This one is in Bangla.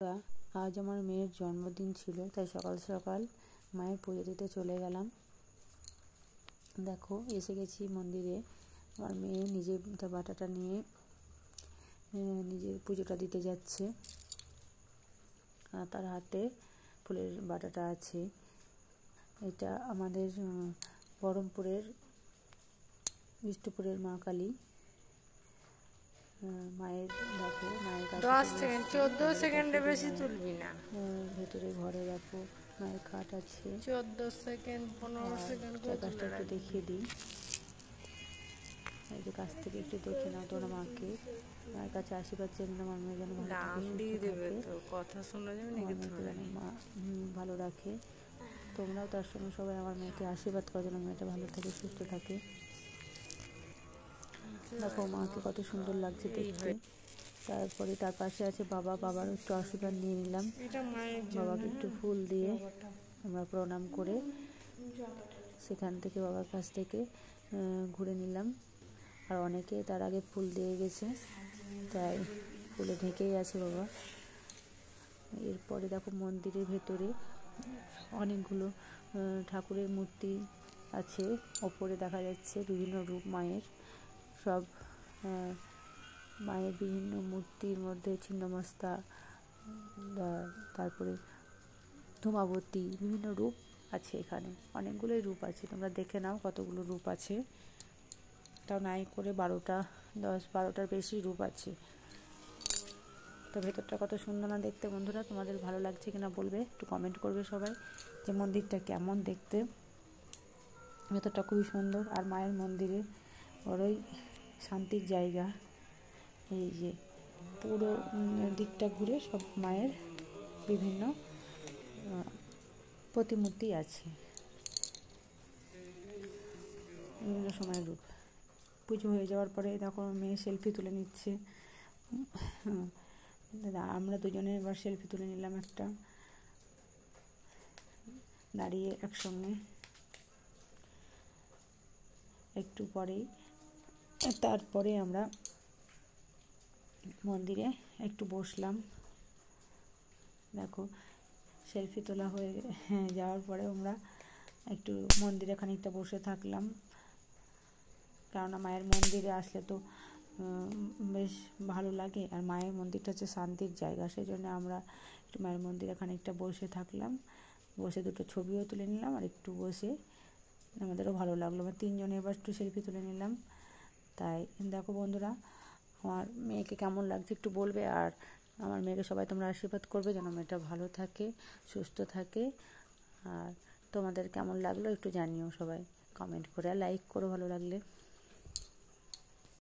আজ আমার মেয়ের জন্মদিন ছিল, তাই সকাল সকাল মায়ের পুজো দিতে চলে গেলাম। দেখো এসে গেছি মন্দিরে। আমার মেয়ে নিজে তার বাটাটা নিয়ে নিজের পুজোটা দিতে যাচ্ছে। তার হাতে ফুলের বাটাটা আছে। এটা আমাদের বহরমপুরের বিষ্ণুপুরের মা কালী। মায়ের দেখো, মায়ের কাছে 14 সেকেন্ডে বেশি তুলবি না। ভেতরে ঘরে দেখো মায়ের খাট আছে। 14 সেকেন্ড 15 সেকেন্ড চারপাশটা একটু দেখিয়ে দিই। এই যে কাছ থেকে একটু দেখে নাও তোমরা মাকে। মায়ের কাছে আশীর্বাদ চেয়ে নিলাম আমার মেয়ে যেন ভালো থাকে, সুস্থ থাকে, কথা শোনা যাবে না, যেন মা ভালো রাখে। তোমরাও তার সঙ্গে সবাই আমার মেয়েকে আশীর্বাদ করো যেন মেয়েটা ভালো থাকে, সুস্থ থাকে। দেখো মাকে কত সুন্দর লাগছে দেখতে। তারপরে তার পাশে আছে বাবা, বাবার একটু আশীর্বাদ নিয়ে নিলাম। বাবাকে একটু ফুল দিয়ে আমরা প্রণাম করে সেখান থেকে বাবার কাছ থেকে ঘুরে নিলাম। আর অনেকে তার আগে ফুল দিয়ে গেছে, তাই ফুলে ঢেকেই আছে বাবা। এরপরে দেখো মন্দিরের ভেতরে অনেকগুলো ঠাকুরের মূর্তি আছে। ওপরে দেখা যাচ্ছে বিভিন্ন রূপ মায়ের। সব মায়ের বিভিন্ন মূর্তির মধ্যে ছিন্নমস্তা, তারপরে ধূমাবতী, বিভিন্ন রূপ আছে। এখানে অনেকগুলোই রূপ আছে, তোমরা দেখে নাও কতগুলো রূপ আছে। তাও নাই করে 10-12টার বেশি রূপ আছে। তো ভেতরটা কত সুন্দর না দেখতে বন্ধুরা। তোমাদের ভালো লাগছে কিনা বলবে, একটু কমেন্ট করবে সবাই যে মন্দিরটা কেমন দেখতে। ভেতরটা খুবই সুন্দর। আর মায়ের মন্দিরে বড়ই শান্তির জায়গা। এই যে পুরো দিকটা ঘুরে সব মায়ের বিভিন্ন প্রতিমূর্তি আছে, বিভিন্ন সময়ের রূপ। পুজো হয়ে যাওয়ার পরে দেখো মেয়ে সেলফি তুলে নিচ্ছে। আমরা দুজনে এবার সেলফি তুলে নিলাম একটা, দাঁড়িয়ে একসঙ্গে। একটু পরেই তারপরে আমরা মন্দিরে একটু বসলাম। দেখো সেলফি তোলা হয়ে যাওয়ার পরে আমরা একটু মন্দিরে খানিকটা বসে থাকলাম, কেননা মায়ের মন্দিরে আসলে তো বেশ ভালো লাগে। আর মায়ের মন্দিরটা হচ্ছে শান্তির জায়গা, সেই জন্য আমরা একটু মায়ের মন্দিরে খানিকটা বসে থাকলাম। বসে দুটো ছবিও তুলে নিলাম, আর একটু বসে আমাদেরও ভালো লাগলো। আমরা তিনজনে এবার একটু সেলফি তুলে নিলাম। তাই দেখো বন্ধুরা, আমার মেয়েকে কেমন লাগছে একটু বলবে। আর আমার মেয়েকে সবাই তোমরা আশীর্বাদ করবে যেন মেয়েটা ভালো থাকে, সুস্থ থাকে। আর তোমাদের কেমন লাগলো একটু জানিও সবাই কমেন্ট করে, আর লাইক করো ভালো লাগলে।